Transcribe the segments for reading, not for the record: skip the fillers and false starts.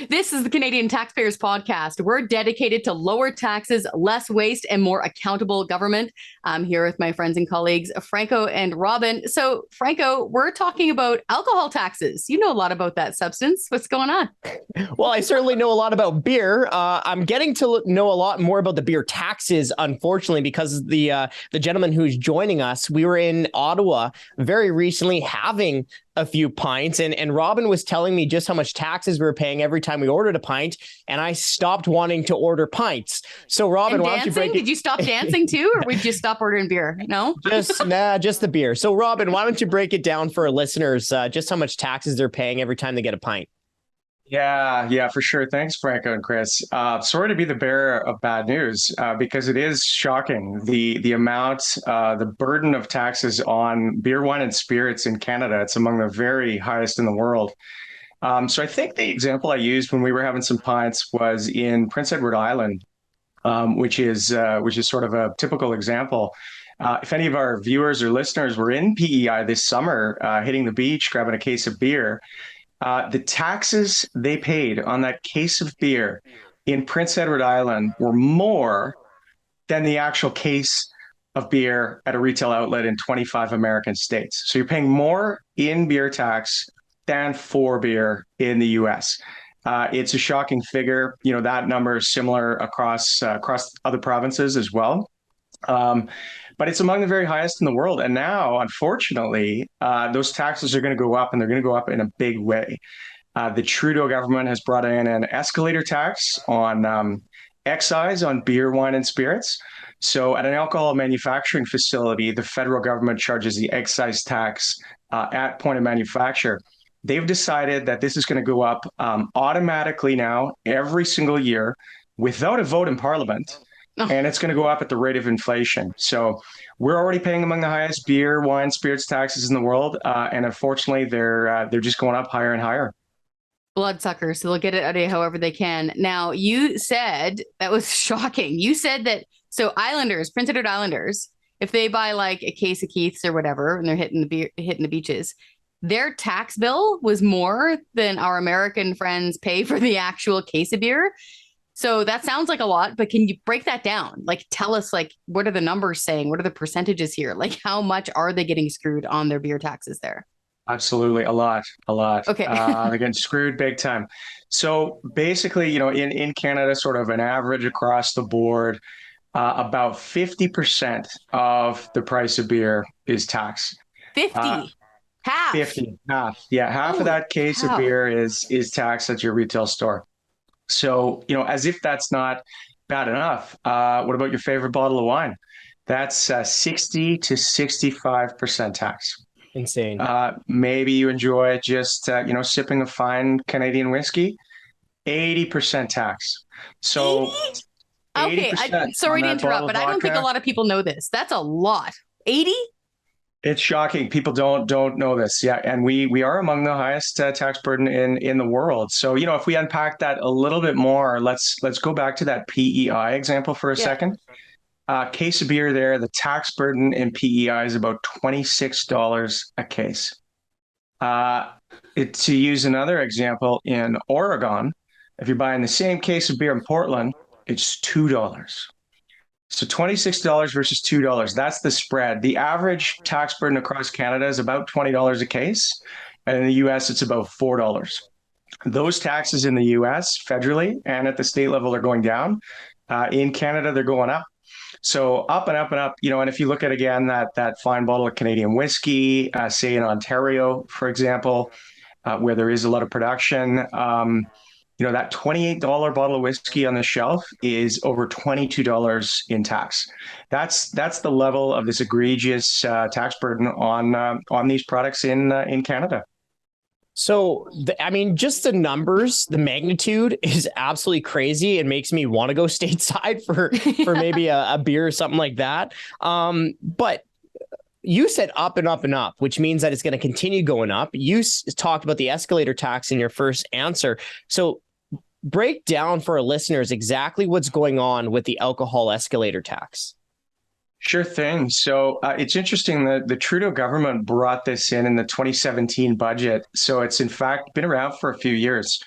This is the Canadian Taxpayers Podcast. We're dedicated to lower taxes, less waste, and more accountable government. I'm here with my friends and colleagues, Franco and Robin. So, Franco, we're talking about alcohol taxes. You know a lot about that substance. What's going on? Well, I certainly know a lot about beer. I'm getting to know a lot more about the beer taxes, unfortunately, because the gentleman who's joining us, we were in Ottawa very recently having a few pints, and Robin was telling me just how much taxes we were paying every time we ordered a pint, and I stopped wanting to order pints. So, Robin, and why don't you break it? Did you stop dancing too, or would you stop ordering beer? No, just the beer. So, Robin, why don't you break it down for our listeners, just how much taxes they're paying every time they get a pint? Yeah, for sure. Thanks, Franco and Chris. Sorry to be the bearer of bad news because it is shocking the amount, the burden of taxes on beer, wine, and spirits in Canada. It's among the very highest in the world. So I think the example I used when we were having some pints was in Prince Edward Island, which is sort of a typical example. If any of our viewers or listeners were in PEI this summer, hitting the beach, grabbing a case of beer. The taxes they paid on that case of beer in Prince Edward Island were more than the actual case of beer at a retail outlet in 25 American states. So you're paying more in beer tax than for beer in the US. It's a shocking figure. You know, that number is similar across other provinces as well. But it's among the very highest in the world. And now, unfortunately, those taxes are going to go up, and they're going to go up in a big way. The Trudeau government has brought in an escalator tax on excise on beer, wine, and spirits. So at an alcohol manufacturing facility, the federal government charges the excise tax at point of manufacture. They've decided that this is going to go up automatically now every single year without a vote in Parliament. And it's going to go up at the rate of inflation. So we're already paying among the highest beer, wine, spirits taxes in the world. And unfortunately, they're just going up higher and higher. Bloodsuckers. So they'll get it out of you however they can. Now, you said that was shocking. You said that, so Islanders, Prince Edward Islanders, if they buy like a case of Keith's or whatever, and they're hitting the beaches, their tax bill was more than our American friends pay for the actual case of beer. So that sounds like a lot, but can you break that down? Like, tell us, like, what are the numbers saying? What are the percentages here? Like, how much are they getting screwed on their beer taxes there? Absolutely. A lot. Okay. They're getting screwed big time. So basically, you know, in Canada, sort of an average across the board, about 50% of the price of beer is tax. 50? Half? 50, half. Yeah, half of that case of beer is taxed at your retail store. So, you know, as if that's not bad enough, what about your favorite bottle of wine? That's 60 to 65% tax. Insane. Maybe you enjoy just, sipping a fine Canadian whiskey, 80% tax. So 80? Okay, sorry to interrupt, but I don't think a lot of people know this. That's a lot. 80? It's shocking. People don't know this. Yeah. And we are among the highest tax burden in the world. So, you know, if we unpack that a little bit more, let's go back to that PEI example for a second. Case of beer there, the tax burden in PEI is about $26 a case. To use another example, in Oregon, if you're buying the same case of beer in Portland, it's $2. So $26 versus $2, that's the spread. The average tax burden across Canada is about $20 a case. And in the US, it's about $4. Those taxes in the US federally and at the state level are going down. In Canada, they're going up. So up and up and up, you know, and if you look at, again, that fine bottle of Canadian whiskey, say in Ontario, for example, where there is a lot of production, you know, that $28 bottle of whiskey on the shelf is over $22 in tax. That's the level of this egregious tax burden on these products in Canada. So, just the numbers, the magnitude is absolutely crazy. It makes me want to go stateside for maybe a beer or something like that. But you said up and up and up, which means that it's going to continue going up. You talked about the escalator tax in your first answer. So break down for our listeners exactly what's going on with the alcohol escalator tax. Sure thing. So it's interesting that the Trudeau government brought this in the 2017 budget. So it's in fact been around for a few years.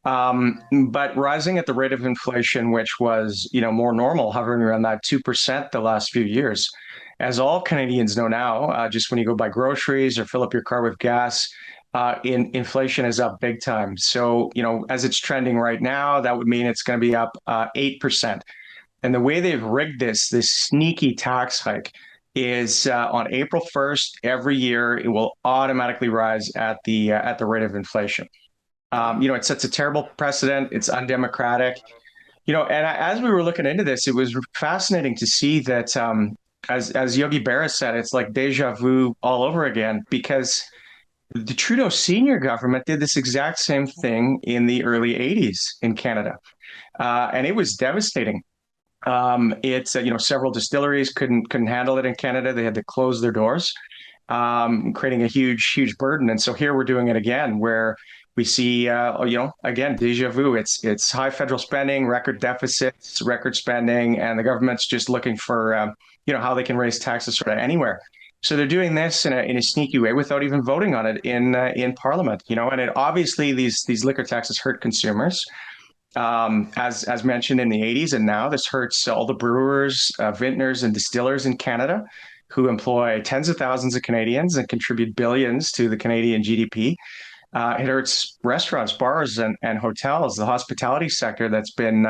But rising at the rate of inflation, which was, more normal, hovering around that 2% the last few years. As all Canadians know now, just when you go buy groceries or fill up your car with gas, inflation is up big time. So, as it's trending right now, that would mean it's going to be up 8%. And the way they've rigged this sneaky tax hike is on April 1st every year, it will automatically rise at the rate of inflation. It sets a terrible precedent. It's undemocratic. And as we were looking into this, it was fascinating to see that, as Yogi Berra said, it's like deja vu all over again, because the Trudeau senior government did this exact same thing in the early 80s in Canada. And it was devastating. It's several distilleries couldn't handle it in Canada. They had to close their doors, creating a huge burden. And so here we're doing it again, where we see, again, deja vu. It's high federal spending, record deficits, record spending, and the government's just looking for how they can raise taxes sort of anywhere. So they're doing this in a sneaky way without even voting on it in Parliament. And it obviously these liquor taxes hurt consumers. As mentioned in the 80s, and now this hurts all the brewers, vintners, and distillers in Canada, who employ tens of thousands of Canadians and contribute billions to the Canadian GDP. It hurts restaurants, bars, and hotels, the hospitality sector that's been,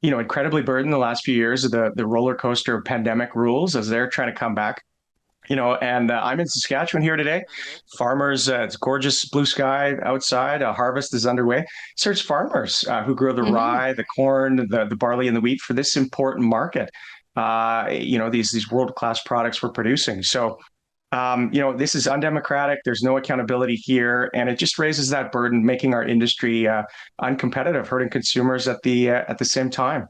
incredibly burdened the last few years of the roller coaster of pandemic rules as they're trying to come back. And I'm in Saskatchewan here today. Farmers, it's gorgeous blue sky outside. Harvest is underway. So it's farmers who grow the rye, the corn, the barley, and the wheat for this important market. These world-class products we're producing. So, this is undemocratic. There's no accountability here, and it just raises that burden, making our industry uncompetitive, hurting consumers at the same time.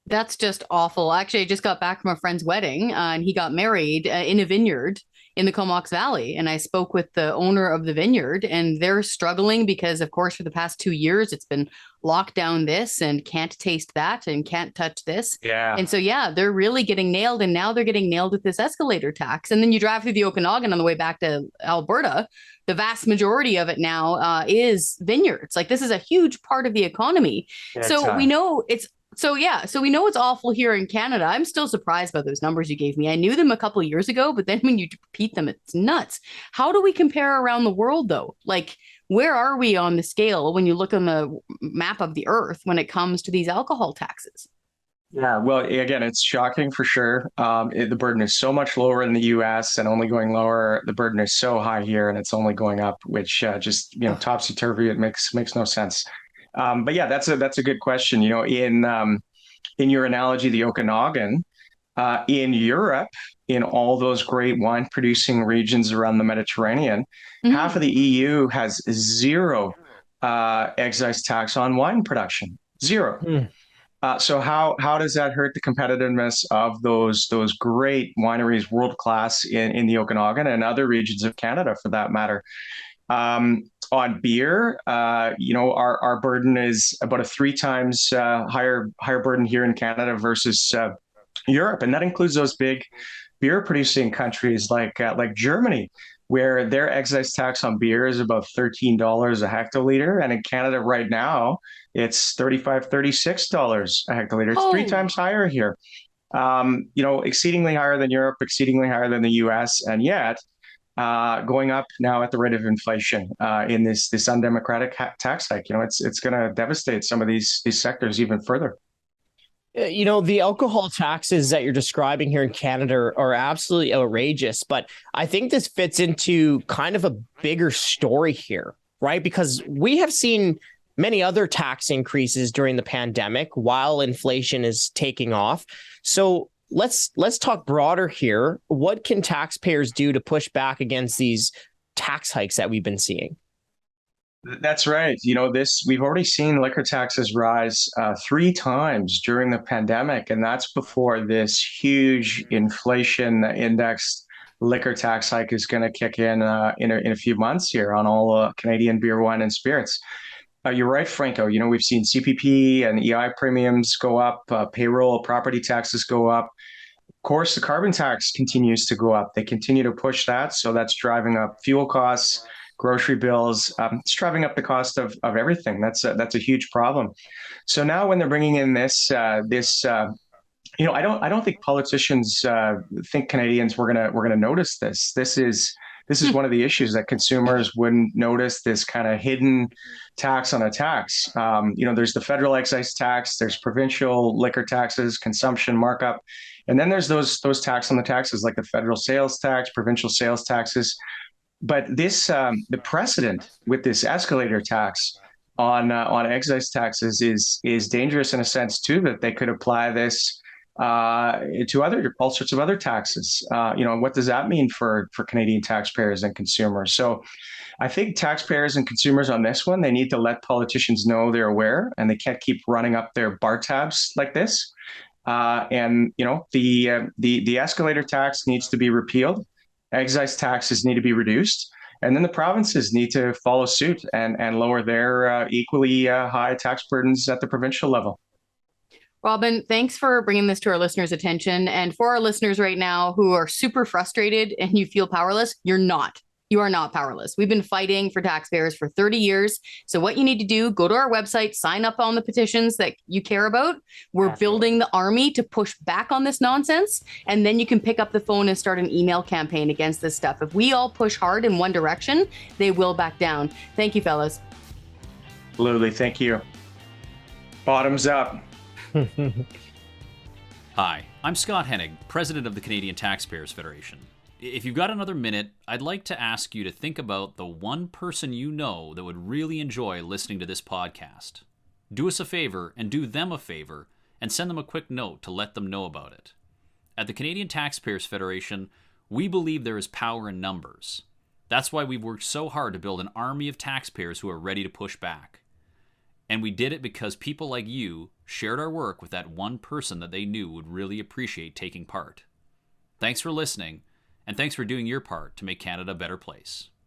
That's just awful. Actually, I just got back from a friend's wedding, and he got married in a vineyard in the Comox Valley. And I spoke with the owner of the vineyard, and they're struggling because, of course, for the past 2 years, it's been locked down this and can't taste that and can't touch this. Yeah. And so, yeah, they're really getting nailed. And now they're getting nailed with this escalator tax. And then you drive through the Okanagan on the way back to Alberta. The vast majority of it now is vineyards. Like, this is a huge part of the economy. So we know it's awful here in Canada. I'm still surprised by those numbers you gave me. I knew them a couple of years ago, but then when you repeat them, it's nuts. How do we compare around the world, though? Like, where are we on the scale when you look on the map of the earth when it comes to these alcohol taxes? Yeah, well, again, it's shocking for sure. The burden is so much lower in the U.S. and only going lower. The burden is so high here, and it's only going up, which just topsy turvy. It makes no sense. But yeah, that's a good question. In your analogy, the Okanagan, in Europe, in all those great wine producing regions around the Mediterranean, half of the EU has zero excise tax on wine production. Zero. So how does that hurt the competitiveness of those great wineries, world class in the Okanagan and other regions of Canada, for that matter? On beer, our burden is about a 3 times higher burden here in Canada versus Europe, and that includes those big beer producing countries like Germany, where their excise tax on beer is about $13 a hectoliter, and in Canada right now it's $35, $36 a hectoliter. It's 3 times higher here. Exceedingly higher than Europe, exceedingly higher than the U.S., and yet going up now at the rate of inflation in this undemocratic tax hike. It's going to devastate some of these sectors even further. The alcohol taxes that you're describing here in Canada are absolutely outrageous, but I think this fits into kind of a bigger story here, right? Because we have seen many other tax increases during the pandemic while inflation is taking off. So let's talk broader here. What can taxpayers do to push back against these tax hikes that we've been seeing? That's right. We've already seen liquor taxes rise 3 times during the pandemic, and that's before this huge inflation indexed liquor tax hike is going to kick in a few months here on all Canadian beer, wine, and spirits. You're right, Franco. We've seen CPP and EI premiums go up, payroll, property taxes go up. Of course, the carbon tax continues to go up. They continue to push that, so that's driving up fuel costs. grocery bills. It's driving up the cost of everything. That's a huge problem. So now when they're bringing in I don't think politicians think Canadians we're gonna notice this. This is one of the issues that consumers wouldn't notice, this kind of hidden tax on a tax. There's the federal excise tax, there's provincial liquor taxes, consumption markup, and then there's those tax on the taxes like the federal sales tax, provincial sales taxes. But the precedent with this escalator tax on excise taxes is dangerous in a sense too, that they could apply this to all sorts of other taxes. What does that mean for Canadian taxpayers and consumers? So I think taxpayers and consumers on this one, they need to let politicians know they're aware, and they can't keep running up their bar tabs like this. The escalator tax needs to be repealed. Excise taxes need to be reduced. And then the provinces need to follow suit and lower their equally high tax burdens at the provincial level. Robin, thanks for bringing this to our listeners' attention. And for our listeners right now who are super frustrated and you feel powerless, you're not. You are not powerless. We've been fighting for taxpayers for 30 years. So what you need to do, go to our website, sign up on the petitions that you care about. We're building the army to push back on this nonsense. And then you can pick up the phone and start an email campaign against this stuff. If we all push hard in one direction, they will back down. Thank you, fellas. Absolutely. Thank you. Bottoms up. Hi, I'm Scott Hennig, President of the Canadian Taxpayers Federation. If you've got another minute, I'd like to ask you to think about the one person you know that would really enjoy listening to this podcast. Do us a favor and do them a favor and send them a quick note to let them know about it. At the Canadian Taxpayers Federation, we believe there is power in numbers. That's why we've worked so hard to build an army of taxpayers who are ready to push back. And we did it because people like you shared our work with that one person that they knew would really appreciate taking part. Thanks for listening, and thanks for doing your part to make Canada a better place.